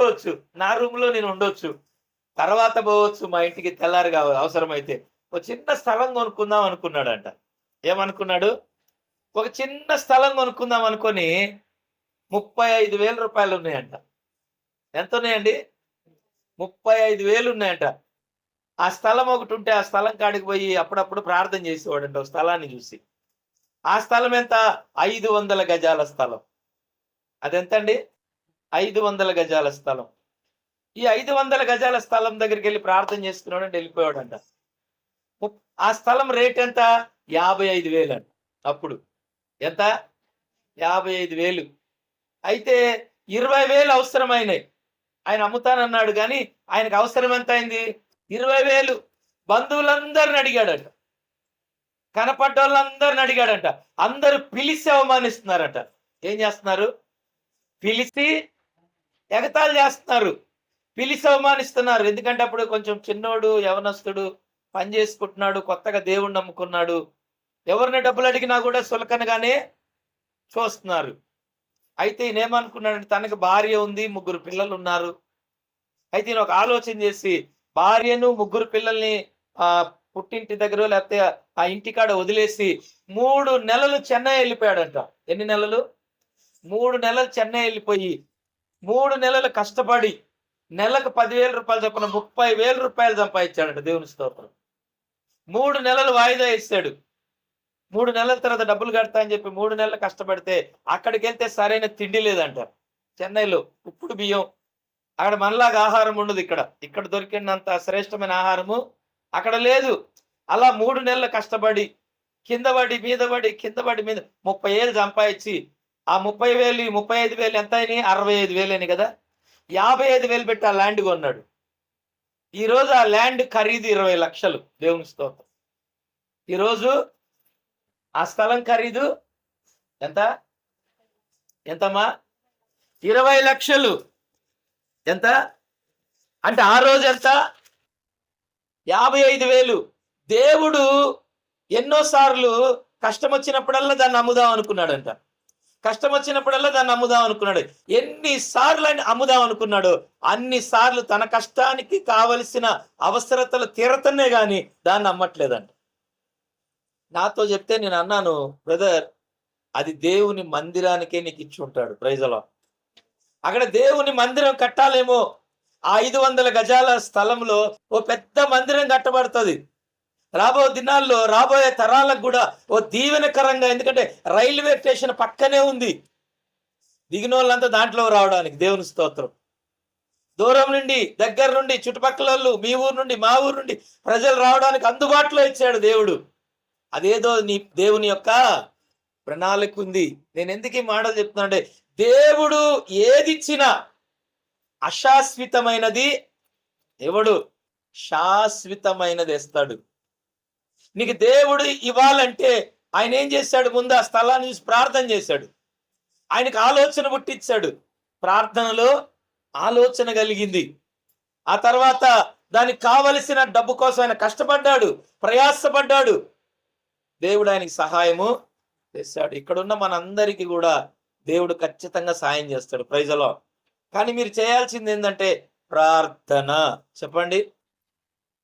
చేసుకోవచ్చు, నా రూమ్లో నేను ఉండొచ్చు, తర్వాత పోవచ్చు మా ఇంటికి తెల్లారి కావాలి అవసరమైతే. ఒక చిన్న స్థలం కొనుక్కుందాం అనుకున్నాడంట. ఏమనుకున్నాడు? ఒక చిన్న స్థలం కొనుక్కుందాం అనుకొని 35,000 రూపాయలు ఉన్నాయంట. ఎంత ఉన్నాయండి? 35,000 ఉన్నాయంట. ఆ స్థలం ఒకటి ఉంటే ఆ స్థలం కాడికి పోయి అప్పుడప్పుడు ప్రార్థన చేసేవాడంట ఒక స్థలాన్ని చూసి. ఆ స్థలం ఎంత? 500 గజాల స్థలం. అదెంతండి? 500 గజాల స్థలం. ఈ 500 గజాల స్థలం దగ్గరికి వెళ్ళి ప్రార్థన చేస్తున్నాడంటే వెళ్ళిపోయాడంట. ఆ స్థలం రేట్ ఎంత? 55,000 అంట అప్పుడు. ఎంత? 55,000. అయితే 20,000 అవసరమైనాయి. ఆయన అమ్ముతానన్నాడు కానీ ఆయనకు అవసరం ఎంత అయింది? 20,000. బంధువులందరిని అడిగాడట, కనపడ్డోళ్ళందరిని అడిగాడంట. అందరూ పిలిచి అవమానిస్తున్నారట. ఏం చేస్తున్నారు? పిలిచి ఎగతాళి చేస్తున్నారు, పిలిచి అవమానిస్తున్నారు. ఎందుకంటే అప్పుడు కొంచెం చిన్నోడు, యవనస్తుడు, పని చేసుకుంటున్నాడు, కొత్తగా దేవుణ్ణి నమ్ముకున్నాడు. ఎవరిని డబ్బులు అడిగినా కూడా సులకనగానే చూస్తున్నారు. అయితే ఈయన ఏమనుకున్నాడంటే తనకు భార్య ఉంది, 3 పిల్లలు ఉన్నారు. అయితే ఈయన ఒక ఆలోచన చేసి భార్యను 3 పిల్లల్ని పుట్టింటి దగ్గర లేకపోతే ఆ ఇంటికాడ వదిలేసి 3 నెలలు చెన్నై వెళ్ళిపోయాడంట. ఎన్ని నెలలు? 3 నెలలు చెన్నై వెళ్ళిపోయి 3 నెలలు కష్టపడి నెలకు 10,000 రూపాయలు చొప్పున 30,000 రూపాయలు సంపాదించాడంట. దేవుని స్తోత్రం. 3 నెలలు వాయిదా వేసాడు. 3 నెలల తర్వాత డబ్బులు కడతా అని చెప్పి 3 నెలలు కష్టపడితే అక్కడికి వెళ్తే సరైన తిండి లేదంట. చెన్నైలో ఉప్పుడు బియ్యం, అక్కడ మనలాగా ఆహారం ఉండదు. ఇక్కడ దొరికినంత శ్రేష్టమైన ఆహారము అక్కడ లేదు. అలా 3 నెలలు కష్టపడి కింద పడి మీద పడి కింద పడి మీద 30,000 సంపాదించి ఆ 30,000 35,000 ఎంత అయినాయి? 65,000 అయినాయి కదా. 55,000 పెట్టి ఆ ల్యాండ్ కొన్నాడు. ఈరోజు ఆ ల్యాండ్ ఖరీదు 20 లక్షలు. దేవుని స్తోత్రం. ఈరోజు ఆ స్థలం ఖరీదు ఎంత? ఎంతమ్మా? 20 లక్షలు. ఎంత అంటే ఆ రోజు ఎంత? 55,000. దేవుడు ఎన్నోసార్లు కష్టం వచ్చినప్పుడల్లా దాన్ని అమ్ముదాం అనుకున్నాడంట. కష్టం వచ్చినప్పుడల్లా దాన్ని అమ్ముదాం అనుకున్నాడు. ఎన్నిసార్లు ఆయన అమ్ముదాం అనుకున్నాడు, అన్నిసార్లు తన కష్టానికి కావలసిన అవసరతలు తీరతనే కానీ దాన్ని అమ్మట్లేదంట. నాతో చెప్తే నేను అన్నాను, బ్రదర్ అది దేవుని మందిరానికే నీకు ఇచ్చి ఉంటాడు. Praise the Lord. అక్కడ దేవుని మందిరం కట్టాలేమో. ఆ 500 గజాల స్థలంలో ఓ పెద్ద మందిరం కట్టబడుతుంది. రాబోయే దినాల్లో రాబోయే తరాలకు కూడా ఓ దీవెనకరంగా. ఎందుకంటే రైల్వే స్టేషన్ పక్కనే ఉంది. దిగిన వాళ్ళంతా దాంట్లో రావడానికి. దేవుని స్తోత్రం. దూరం నుండి దగ్గర నుండి చుట్టుపక్కల వాళ్ళు, మీ ఊరు నుండి మా ఊరు నుండి ప్రజలు రావడానికి అందుబాటులో ఇచ్చాడు దేవుడు. అదేదో దేవుని యొక్క ప్రణాళిక ఉంది. నేను ఎందుకు ఈ మాటలు చెప్తున్నా అంటే దేవుడు ఏది ఇచ్చినా అశాశ్వతమైనది ఎవడు? శాశ్వతమైనది ఇస్తాడు. నీకు దేవుడు ఇవ్వాలంటే ఆయన ఏం చేశాడు? ముందు ఆ స్థలాన్ని చూసి ప్రార్థన చేశాడు. ఆయనకు ఆలోచన పుట్టించాడు. ప్రార్థనలో ఆలోచన కలిగింది. ఆ తర్వాత దానికి కావలసిన డబ్బు కోసం ఆయన కష్టపడ్డాడు, ప్రయాసపడ్డాడు. దేవుడు ఆయనకి సహాయము చేశాడు. ఇక్కడున్న మనందరికీ కూడా దేవుడు ఖచ్చితంగా సాయం చేస్తాడు. Praise the Lord. కానీ మీరు చేయాల్సింది ఏంటంటే ప్రార్థన. చెప్పండి,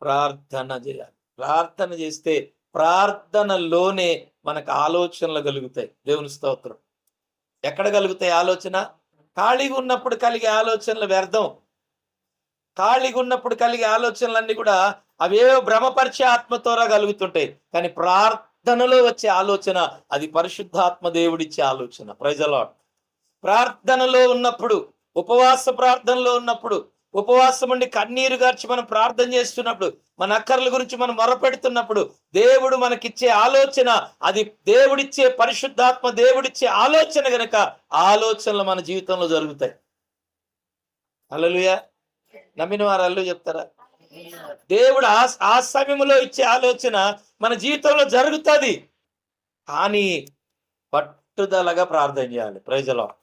ప్రార్థన చేయాలి. ప్రార్థన చేస్తే ప్రార్థనలోనే మనకు ఆలోచనలు కలుగుతాయి. దేవుని స్తోత్రం. ఎక్కడ కలుగుతాయి ఆలోచన? ఖాళీగా ఉన్నప్పుడు కలిగే ఆలోచనలు వ్యర్థం. ఖాళీగా ఉన్నప్పుడు కలిగే ఆలోచనలన్నీ కూడా అవేవో భ్రమపరిచే ఆత్మతోరా కలుగుతుంటాయి. కానీ ప్రార్థనలో వచ్చే ఆలోచన అది పరిశుద్ధాత్మ దేవుడిచ్చే ఆలోచన. Praise the Lord. ప్రార్థనలో ఉన్నప్పుడు, ఉపవాస ప్రార్థనలో ఉన్నప్పుడు, ఉపవాసం ఉండి కన్నీరు గార్చి మనం ప్రార్థన చేస్తున్నప్పుడు, మన అక్కర్ల గురించి మనం మొరపెడుతున్నప్పుడు దేవుడు మనకిచ్చే ఆలోచన అది దేవుడిచ్చే పరిశుద్ధాత్మ దేవుడిచ్చే ఆలోచన గనక ఆలోచనలు మన జీవితంలో జరుగుతాయి. హల్లెలూయా. నమ్మిన వారు హల్లెలూయా చెప్తారా? దేవుడు ఆ సమయంలో ఇచ్చే ఆలోచన మన జీవితంలో జరుగుతుంది. కానీ పట్టుదలగా ప్రార్థన చేయాలి. Praise the Lord.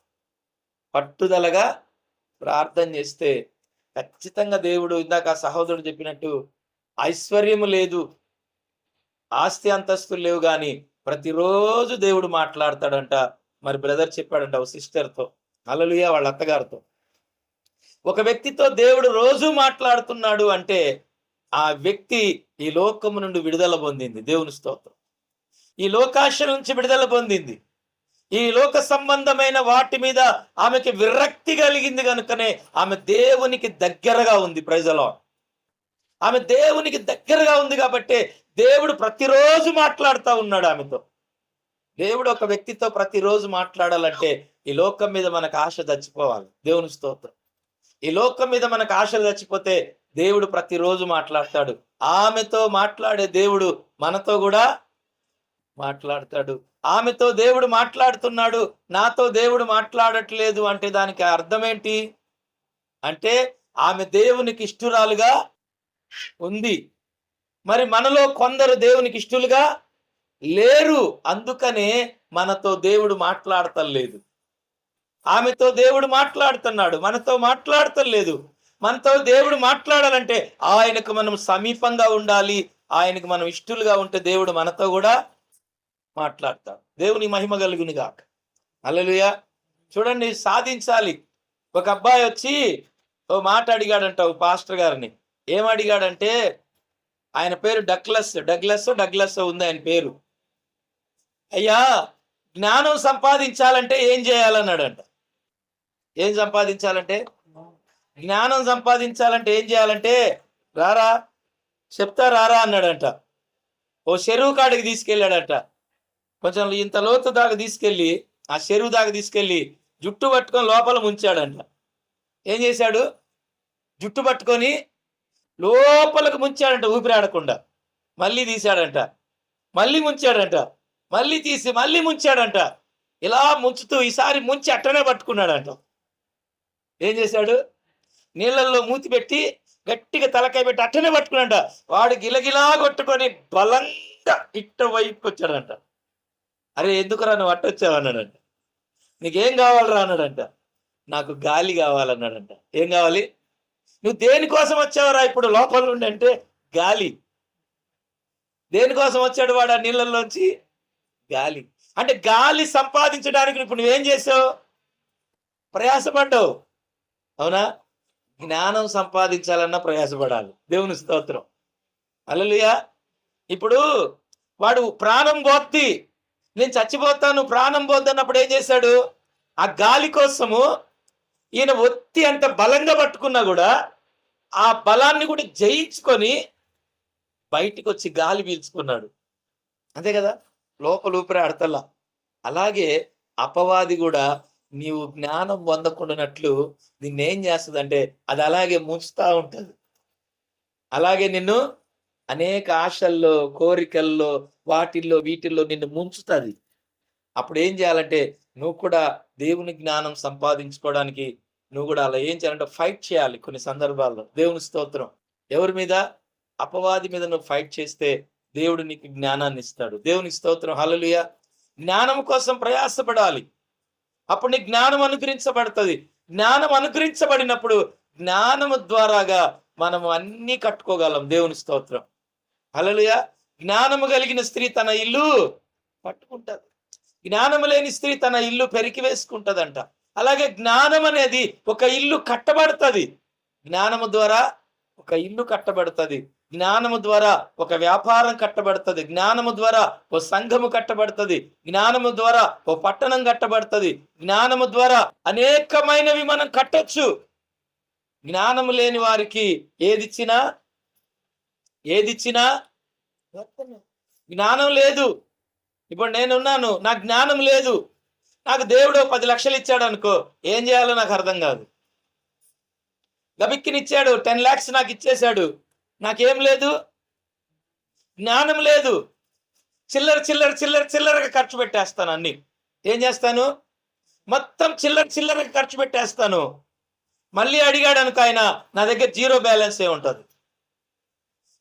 పట్టుదలగా ప్రార్థన చేస్తే ఖచ్చితంగా దేవుడు, ఇందాక ఆ సహోదరుడు చెప్పినట్టు, ఐశ్వర్యము లేదు, ఆస్తి అంతస్తులు లేవు, కానీ ప్రతిరోజు దేవుడు మాట్లాడతాడంట. మరి బ్రదర్ చెప్పాడంట ఓ సిస్టర్తో, హల్లెలూయా, వాళ్ళ అత్తగారితో. ఒక వ్యక్తితో దేవుడు రోజు మాట్లాడుతున్నాడు అంటే ఆ వ్యక్తి ఈ లోకము నుండి విడుదల పొందింది. దేవుని స్తోత్రం. ఈ లోకాశ నుంచి విడుదల పొందింది. ఈ లోక సంబంధమైన వాటి మీద ఆమెకి విరక్తి కలిగింది కనుకనే ఆమె దేవునికి దగ్గరగా ఉంది. Praise the Lord. ఆమె దేవునికి దగ్గరగా ఉంది కాబట్టి దేవుడు ప్రతిరోజు మాట్లాడుతూ ఉన్నాడు ఆమెతో. దేవుడు ఒక వ్యక్తితో ప్రతిరోజు మాట్లాడాలంటే ఈ లోకం మీద మనకు ఆశ చచ్చిపోవాలి. దేవుని స్తోత్రం. ఈ లోకం మీద మనకు ఆశలు చచ్చిపోతే దేవుడు ప్రతిరోజు మాట్లాడతాడు. ఆమెతో మాట్లాడే దేవుడు మనతో కూడా మాట్లాడతాడు. ఆమెతో దేవుడు మాట్లాడుతున్నాడు, నాతో దేవుడు మాట్లాడట్లేదు అంటే దానికి అర్థం ఏంటి అంటే ఆమె దేవునికి ఇష్టురాలుగా ఉంది. మరి మనలో కొందరు దేవునికి ఇష్టలుగా లేరు. అందుకనే మనతో దేవుడు మాట్లాడతలేదు. ఆమెతో దేవుడు మాట్లాడుతున్నాడు, మనతో మాట్లాడతలేదు. మనతో దేవుడు మాట్లాడాలంటే ఆయనకు మనం సమీపంగా ఉండాలి. ఆయనకు మనం ఇష్టలుగా ఉంటే దేవుడు మనతో కూడా మాట్లాడతాడు. దేవుని మహిమ కలుగును గాక. హల్లెలూయా. చూడండి, సాధించాలి. ఒక అబ్బాయి వచ్చి ఓ మాట అడిగాడంట ఓ పాస్టర్ గారిని. ఏం అడిగాడంటే, ఆయన పేరు డగ్లస్ ఉంది ఆయన పేరు. అయ్యా, జ్ఞానం సంపాదించాలంటే ఏం చేయాలన్నాడంట. ఏం సంపాదించాలంటే, జ్ఞానం సంపాదించాలంటే ఏం చేయాలంటే, రారా చెప్తా రారా అన్నాడంట. ఓ చెరువు కాడికి తీసుకెళ్ళాడట. కొంచెం ఇంత లోతు దాకా తీసుకెళ్ళి ఆ చెరువు దాకా తీసుకెళ్ళి జుట్టు పట్టుకొని లోపల ముంచాడంట. ఏం చేశాడు? జుట్టు పట్టుకొని లోపలకు ముంచాడంట, ఊపిరి ఆడకుండా. మళ్ళీ తీశాడంట, మళ్ళీ ముంచాడంట, మళ్ళీ తీసి మళ్ళీ ముంచాడంట. ఇలా ముంచుతూ ఈసారి ముంచి అట్టనే పట్టుకున్నాడంట. ఏం చేశాడు? నీళ్ళల్లో మూతి పెట్టి గట్టిగా తలకాయ పెట్టి అట్టనే పట్టుకున్నాడంట. వాడు గిలగిలా కొట్టుకొని బలంగా ఇట్ట వైపుకి వచ్చాడంట. అరే, ఎందుకురా నువ్వు అట్టొచ్చావు అన్నాడంట. నీకేం కావాలరా అన్నాడంట. నాకు గాలి కావాలన్నాడంట. ఏం కావాలి? నువ్వు దేనికోసం వచ్చావురా ఇప్పుడు లోపల నుండి అంటే గాలి. దేనికోసం వచ్చాడు వాడు ఆ నీళ్ళల్లోంచి? గాలి. అంటే గాలి సంపాదించడానికి ఇప్పుడు నువ్వేం చేసావు? ప్రయాసపడ్డావు. అవునా? జ్ఞానం సంపాదించాలన్నా ప్రయాసపడాలి. దేవుని స్తోత్రం. హల్లెలూయా. ఇప్పుడు వాడు ప్రాణం పోద్ది, నేను చచ్చిపోతాను, ప్రాణం పోద్దన్నప్పుడు ఏం చేశాడు? ఆ గాలి కోసము ఈయన ఒత్తి అంత బలంగా పట్టుకున్నా కూడా ఆ బలాన్ని కూడా జయించుకొని బయటికి వచ్చి గాలి పీల్చుకున్నాడు. అంతే కదా, లోపల ఊపిరి ఆడతల్లా. అలాగే అపవాది కూడా నీవు జ్ఞానం పొందకుండానట్లు నిన్నేం చేస్తుందంటే అది అలాగే ముంచుతా ఉంటుంది. అలాగే నిన్ను అనేక ఆశల్లో, కోరికల్లో, వాటిల్లో వీటిల్లో నిన్ను ముంచుతుంది. అప్పుడు ఏం చేయాలంటే నువ్వు కూడా దేవుని జ్ఞానం సంపాదించుకోవడానికి నువ్వు కూడా అలా ఏం చేయాలంటే ఫైట్ చేయాలి. కొన్ని సందర్భాల్లో దేవుని స్తోత్రం. ఎవరి మీద? అపవాది మీద నువ్వు ఫైట్ చేస్తే దేవుడు నీకు జ్ఞానాన్ని ఇస్తాడు. దేవుని స్తోత్రం. హల్లెలూయా. జ్ఞానం కోసం ప్రయాసపడాలి. అప్పుడు నీ జ్ఞానం అనుగ్రహించబడుతుంది. జ్ఞానం అనుగ్రహించబడినప్పుడు జ్ఞానము ద్వారాగా మనము అన్ని కట్టుకోగలం. దేవుని స్తోత్రం. హల్లెలూయా. జ్ఞానము కలిగిన స్త్రీ తన ఇల్లు పట్టుకుంటది. జ్ఞానము లేని స్త్రీ తన ఇల్లు పెరికి వేసుకుంటదంట. అలాగే జ్ఞానం అనేది ఒక ఇల్లు కట్టబడుతుంది. జ్ఞానము ద్వారా ఒక ఇల్లు కట్టబడుతుంది. జ్ఞానము ద్వారా ఒక వ్యాపారం కట్టబడుతుంది. జ్ఞానము ద్వారా ఓ సంఘము కట్టబడుతుంది. జ్ఞానము ద్వారా ఓ పట్టణం కట్టబడుతుంది. జ్ఞానము ద్వారా అనేకమైనవి మనం కట్టొచ్చు. జ్ఞానము లేని వారికి ఏదిచ్చినా జ్ఞానం లేదు. ఇప్పుడు నేనున్నాను, నాకు జ్ఞానం లేదు. నాకు దేవుడు 10 లక్షలు ఇచ్చాడు అనుకో, ఏం చేయాలో నాకు అర్థం కాదు. గబిక్కినిచ్చాడు 10 lakhs నాకు ఇచ్చేశాడు, నాకేం లేదు, జ్ఞానం లేదు. చిల్లరగా ఖర్చు పెట్టేస్తాను. అన్ని ఏం చేస్తాను? మొత్తం చిల్లరగా ఖర్చు పెట్టేస్తాను. మళ్ళీ అడిగాడు అనుకో ఆయన, నా దగ్గర 0 బ్యాలెన్సే ఉంటుంది.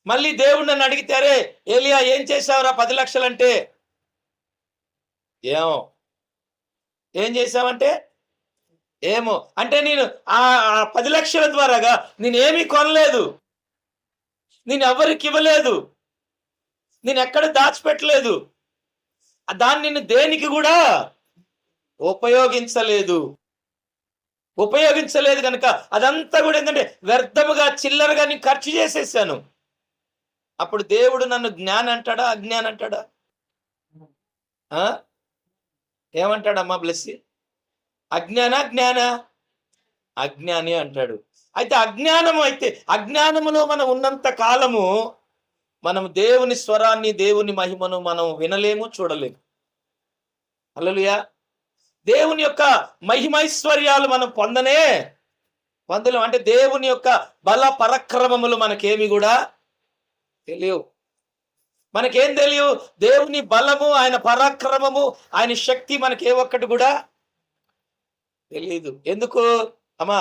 మళ్ళీ దేవుడు నన్ను అడిగితే, అరే ఏలియా ఏం చేసావురా 10 లక్షలు అంటే, ఏం చేసావంటే ఏమో అంటే నేను ఆ 10 లక్షల ద్వారాగా నేనేమీ కొనలేదు, నేను ఎవరికి ఇవ్వలేదు, నేను ఎక్కడ దాచిపెట్టలేదు, దాన్ని నేను దేనికి కూడా ఉపయోగించలేదు. ఉపయోగించలేదు కనుక అదంతా కూడా ఏంటంటే వ్యర్థముగా చిల్లరగా నేను ఖర్చు చేసేసాను. అప్పుడు దేవుడు నన్ను జ్ఞాని అంటాడా, అజ్ఞాని అంటాడా? ఆ? ఏమంటాడమ్మా బ్లెస్సి? అజ్ఞాన జ్ఞాన? అజ్ఞాని అంటాడు. అయితే అజ్ఞానములో మనం ఉన్నంత కాలము మనం దేవుని స్వరాన్ని, దేవుని మహిమను మనం వినలేము, చూడలేము. హల్లెలూయా. దేవుని యొక్క మహిమైశ్వర్యాలు మనం పొందలేం. అంటే దేవుని యొక్క బల పరక్రమములు మనకేమి కూడా తెలియవు. మనకేం తెలియవు? దేవుని బలము, ఆయన పరాక్రమము, ఆయన శక్తి మనకి ఏ ఒక్కటి కూడా తెలియదు. ఎందుకు అమ్మా?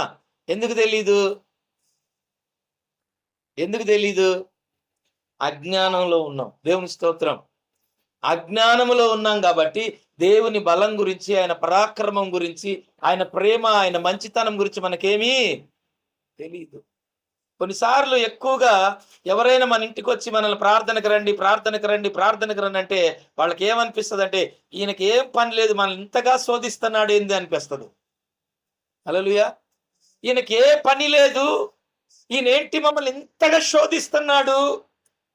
ఎందుకు తెలీదు? అజ్ఞానంలో ఉన్నాం. దేవుని స్తోత్రం. అజ్ఞానములో ఉన్నాం కాబట్టి దేవుని బలం గురించి, ఆయన పరాక్రమం గురించి, ఆయన ప్రేమ, ఆయన మంచితనం గురించి మనకేమీ తెలియదు. కొన్నిసార్లు ఎక్కువగా ఎవరైనా మన ఇంటికి వచ్చి మనల్ని ప్రార్థనకు రండి అంటే వాళ్ళకి ఏమనిపిస్తుంది అంటే, ఈయనకి ఏం పని లేదు, మనల్ని ఇంతగా శోధిస్తున్నాడు ఏంది అనిపిస్తుంది. హల్లెలూయా. ఈయనకి ఏ పని లేదు, ఈయన ఏంటి మమ్మల్ని ఇంతగా శోధిస్తున్నాడు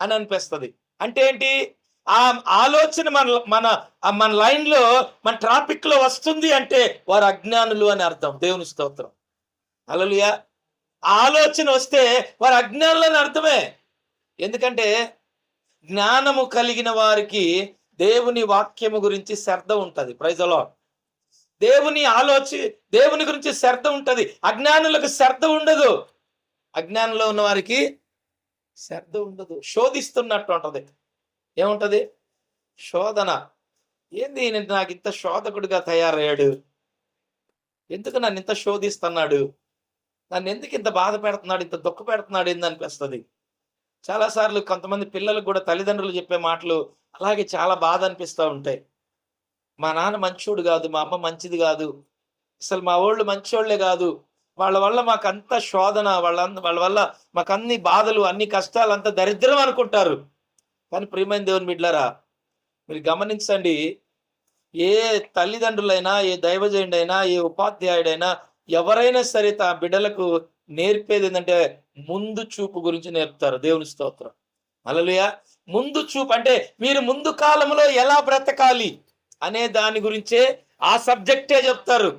అని అనిపిస్తుంది. అంటే ఏంటి? ఆ ఆలోచన మన లైన్లో, మన ట్రాఫిక్ లో వస్తుంది అంటే వారు అజ్ఞానులు అని అర్థం. దేవుని స్తోత్రం. హల్లెలూయా. ఆలోచన వస్తే వారు అజ్ఞానులు అని అర్థమే. ఎందుకంటే జ్ఞానము కలిగిన వారికి దేవుని వాక్యము గురించి శ్రద్ధ ఉంటుంది. Praise the Lord. దేవుని గురించి శ్రద్ధ ఉంటుంది. అజ్ఞానులకు శ్రద్ధ ఉండదు. అజ్ఞానంలో ఉన్న వారికి శ్రద్ధ ఉండదు. శోధిస్తున్నట్టు ఉంటది. ఏముంటది? శోధన. ఏంది నాకు ఇంత శోధకుడిగా తయారయ్యాడు? ఎందుకు నన్ను ఇంత శోధిస్తున్నాడు? నన్ను ఎందుకు ఇంత బాధ పెడుతున్నాడు, ఇంత దుఃఖ పెడుతున్నాడు ఏంది అనిపిస్తుంది. చాలాసార్లు కొంతమంది పిల్లలకు కూడా తల్లిదండ్రులు చెప్పే మాటలు అలాగే చాలా బాధ అనిపిస్తూ ఉంటాయి. మా నాన్న మంచోడు కాదు, మా అమ్మ మంచిది కాదు, అసలు మా వాళ్ళు మంచోళ్లే కాదు, వాళ్ళ వల్ల మాకంత శోధన, వాళ్ళ వల్ల మాకు అన్ని బాధలు, అన్ని కష్టాలు, అంత దరిద్రం అనుకుంటారు. కానీ ప్రియమైన దేవుని బిడ్డలారా, మీరు గమనించండి, ఏ తల్లిదండ్రులైనా, ఏ దైవజనుడైనా, ఏ ఉపాధ్యాయుడైనా, ఎవరైనా సరే తన బిడ్డలకు నేర్పేది ఏంటంటే ముందు చూపు గురించి నేర్పుతారు. దేవుని స్తోత్రం. హల్లెలూయా. ముందు చూపు అంటే మీరు ముందు కాలంలో ఎలా బ్రతకాలి అనే దాని గురించే, ఆ సబ్జెక్టే చెప్తారు.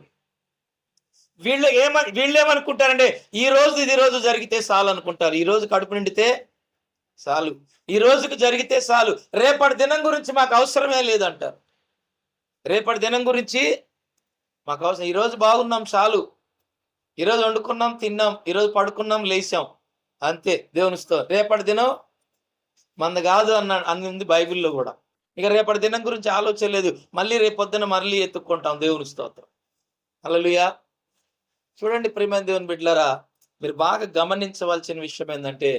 వీళ్ళేమనుకుంటారంటే ఇది రోజు జరిగితే చాలు అనుకుంటారు. ఈ రోజు కడుపు నిండితే చాలు, ఈ రోజుకు జరిగితే చాలు, రేపటి దినం గురించి మాకు అవసరమే లేదంటారు. రేపటి దినం గురించి మాకు అవసరం, ఈరోజు బాగున్నాం చాలు, ఈరోజు వండుకున్నాం, తిన్నాం, ఈరోజు పడుకున్నాం, లేచాం, అంతే. దేవునితో రేపటి దినం మంద కాదు అన్నది బైబిల్లో కూడా. ఇక రేపటి దినం గురించి ఆలోచన లేదు, మళ్ళీ రేపొద్దున మళ్ళీ ఎత్తుక్కుంటాం. దేవుని స్తోత్రం. హల్లెలూయా. చూడండి ప్రియమైన దేవుని బిడ్డలారా, మీరు బాగా గమనించవలసిన విషయం ఏంటంటే,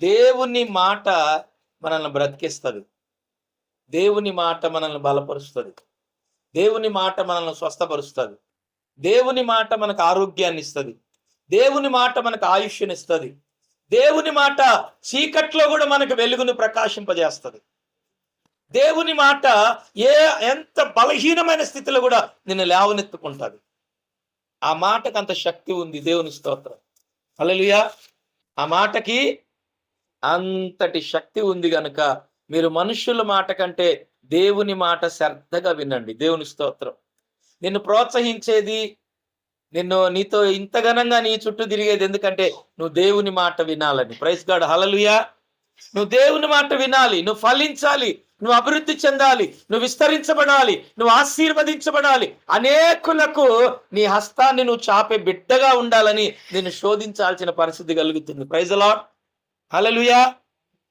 దేవుని మాట మనల్ని బ్రతికిస్తుంది, దేవుని మాట మనల్ని బలపరుస్తుంది, దేవుని మాట మనల్ని స్వస్థపరుస్తుంది, దేవుని మాట మనకు ఆరోగ్యాన్ని ఇస్తుంది, దేవుని మాట మనకు ఆయుష్ని ఇస్తుంది, దేవుని మాట చీకట్లో కూడా మనకు వెలుగును ప్రకాశింపజేస్తుంది. దేవుని మాట ఎంత బలహీనమైన స్థితిలో కూడా నిన్ను లేవనెత్తుకుంటుంది. ఆ మాటకు అంత శక్తి ఉంది. దేవుని స్తోత్రం. హల్లెలూయా. ఆ మాటకి అంతటి శక్తి ఉంది గనుక మీరు మనుషుల మాట కంటే దేవుని మాట శ్రద్ధగా వినండి. దేవుని స్తోత్రం. నిన్ను ప్రోత్సహించేది, నీతో ఇంత ఘనంగా నీ చుట్టూ తిరిగేది ఎందుకంటే నువ్వు దేవుని మాట వినాలని. Praise God. హల్లెలూయా. నువ్వు దేవుని మాట వినాలి, నువ్వు ఫలించాలి, నువ్వు అభివృద్ధి చెందాలి, నువ్వు విస్తరించబడాలి, నువ్వు ఆశీర్వదించబడాలి, అనేకులకు నీ హస్తాన్ని నువ్వు చాపే బిడ్డగా ఉండాలని నిన్ను శోధించాల్సిన పరిస్థితి కలుగుతుంది. Praise the Lord. హల్లెలూయా.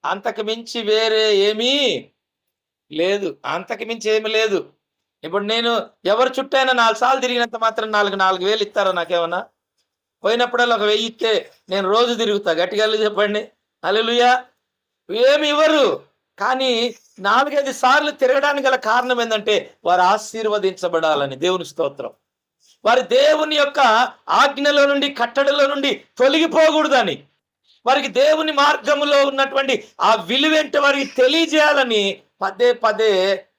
అంతకు మించి వేరే ఏమీ లేదు. అంతకు మించి ఏమి లేదు. ఇప్పుడు నేను ఎవరు చుట్టైనా 4 సార్లు తిరిగినంత మాత్రం 4,000 ఇస్తారా నాకేమన్నా? పోయినప్పుడల్లా 1,000 ఇస్తే నేను రోజు తిరుగుతా. గట్టిగా చెప్పండి. హల్లెలూయా. ఏమి ఇవ్వరు. కానీ 4-5 సార్లు తిరగడానికి గల కారణం ఏంటంటే వారు ఆశీర్వదించబడాలని. దేవుని స్తోత్రం. వారి దేవుని యొక్క ఆజ్ఞలో నుండి, కట్టడలో నుండి తొలగిపోకూడదని, వారికి దేవుని మార్గములో ఉన్నటువంటి ఆ విలువేంటో వారికి తెలియజేయాలని పదే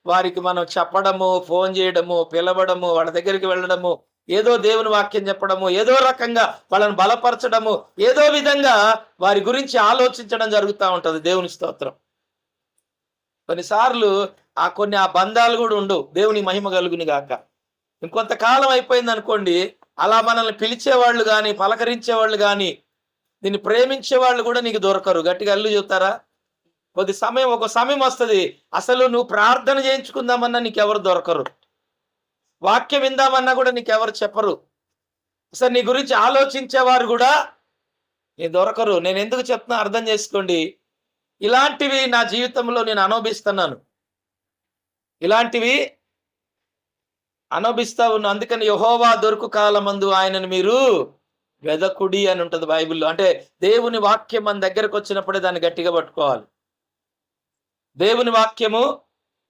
వారికి మనం చెప్పడము, ఫోన్ చేయడము, పిలవడము, వాళ్ళ దగ్గరికి వెళ్ళడము, ఏదో దేవుని వాక్యం చెప్పడము, ఏదో రకంగా వాళ్ళని బలపరచడము, ఏదో విధంగా వారి గురించి ఆలోచించడం జరుగుతూ ఉంటుంది. దేవుని స్తోత్రం. కొన్నిసార్లు ఆ బంధాలు కూడా ఉండవు. దేవుని మహిమ కలుగుని గాక. ఇంకొంతకాలం అయిపోయింది అనుకోండి, అలా మనల్ని పిలిచేవాళ్ళు కానీ, పలకరించేవాళ్ళు కానీ, దీన్ని ప్రేమించేవాళ్ళు కూడా నీకు దొరకరు. గట్టిగా అల్లు చెబుతారా? ఒక సమయం వస్తుంది, అసలు నువ్వు ప్రార్థన చేయించుకుందామన్నా నీకెవరు దొరకరు. వాక్యం విందామన్నా కూడా నీకెవరు చెప్పరు. అసలు నీ గురించి ఆలోచించేవారు కూడా నీ దొరకరు. నేను ఎందుకు చెప్తున్నా అర్థం చేసుకోండి. ఇలాంటివి నా జీవితంలో నేను అనుభవిస్తున్నాను. ఇలాంటివి అనుభవిస్తా ఉన్నా. అందుకని యెహోవా దొరుకు కాలమందు ఆయనను మీరు వెదకుడి అని ఉంటుంది బైబిల్లో. అంటే దేవుని వాక్యం మన దగ్గరకు వచ్చినప్పుడే దాన్ని గట్టిగా పట్టుకోవాలి. దేవుని వాక్యము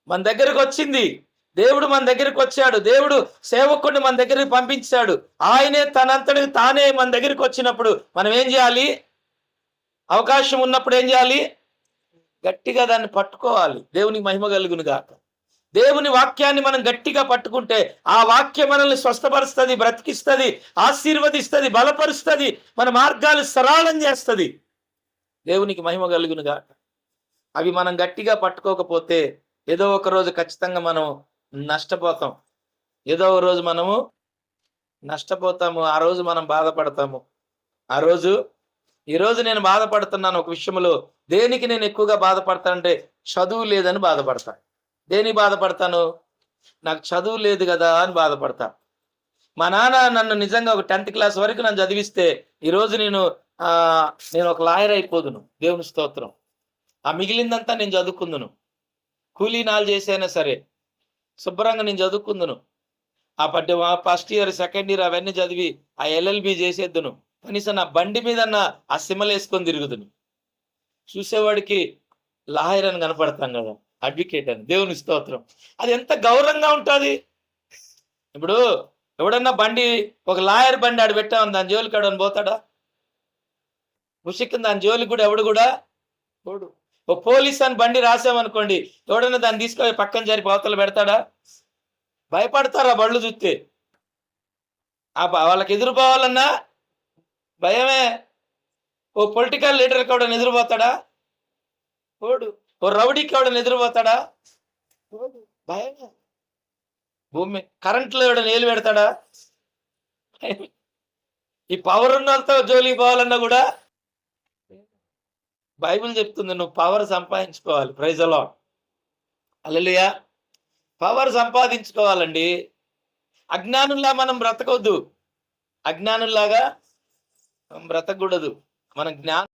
మన దగ్గరకు వచ్చింది, దేవుడు మన దగ్గరికి వచ్చాడు, దేవుడు సేవకుడిని మన దగ్గరికి పంపించాడు. ఆయనే తనంతటికి తానే మన దగ్గరికి వచ్చినప్పుడు మనం ఏం చేయాలి? అవకాశం ఉన్నప్పుడు ఏం చేయాలి? గట్టిగా దాన్ని పట్టుకోవాలి. దేవునికి మహిమ కలుగును గాక. దేవుని వాక్యాన్ని మనం గట్టిగా పట్టుకుంటే ఆ వాక్యం మనల్ని స్వస్థపరుస్తుంది, బ్రతికిస్తుంది, ఆశీర్వదిస్తుంది, బలపరుస్తుంది, మన మార్గాలు సరళం చేస్తుంది. దేవునికి మహిమ కలుగును గాక. అవి మనం గట్టిగా పట్టుకోకపోతే ఏదో ఒక రోజు ఖచ్చితంగా మనం నష్టపోతాం. ఏదో ఒక రోజు మనము నష్టపోతాము. ఆ రోజు మనం బాధపడతాము. ఈరోజు నేను బాధపడుతున్నాను ఒక విషయంలో. దేనికి నేను ఎక్కువగా బాధపడతానంటే చదువు లేదని బాధపడతాను. దేనికి బాధపడతాను? నాకు చదువు లేదు కదా అని బాధపడతా. మా నాన్న నన్ను నిజంగా ఒక 10th క్లాస్ వరకు నన్ను చదివిస్తే ఈరోజు నేను ఒక లాయర్ అయిపోదును. దేవుని స్తోత్రం. ఆ మిగిలిందంతా నేను చదువుకుందును. కూలీ నాలు చేసైనా సరే శుభ్రంగా నేను చదువుకుందును. ఆ ఫస్ట్ ఇయర్, సెకండ్ ఇయర్ అవన్నీ చదివి ఆ LLB చేసేద్దును. కనీసం నా బండి మీద ఆ సిమ్మలు వేసుకొని తిరుగుదును. చూసేవాడికి లాయర్ అని కనపడతాం కదా, అడ్వకేట్ అని. దేవుని స్తోత్రం. అది ఎంత గౌరవంగా ఉంటుంది. ఇప్పుడు ఎవడన్నా బండి, ఒక లాయర్ బండి ఆడు పెట్టామని దాని జోలికి ఎవడని పోతాడా? ఉషిక్కిన దాని జోలికి కూడా ఎవడు కూడా పోడు. ఒక పోలీస్ అని బండి రాసామనుకోండి, ఎవడన్నా దాన్ని తీసుకొని పక్కన జరిపి అవతల పెడతాడా? భయపడతారా బళ్ళు చూస్తే? వాళ్ళకి ఎదురుపోవాలన్నా భయమే. ఓ పొలిటికల్ లీడర్కి ఎవడని ఎదురుపోతాడా? పోడు. ఓ రౌడీకి ఎవడని ఎదురుపోతాడా? భయమే. భూమి కరెంట్లో ఎవడని ఏలు పెడతాడా? ఈ పవర్ ఉన్నంత జోలికి పోవాలన్నా కూడా బైబిల్ చెప్తుంది, నువ్వు పవర్ సంపాదించుకోవాలి. Praise the Lord. Hallelujah. Power సంపాదించుకోవాలండి. అజ్ఞానుల్లా మనం బ్రతకొద్దు. అజ్ఞానుల్లాగా బ్రతకూడదు. మన జ్ఞానం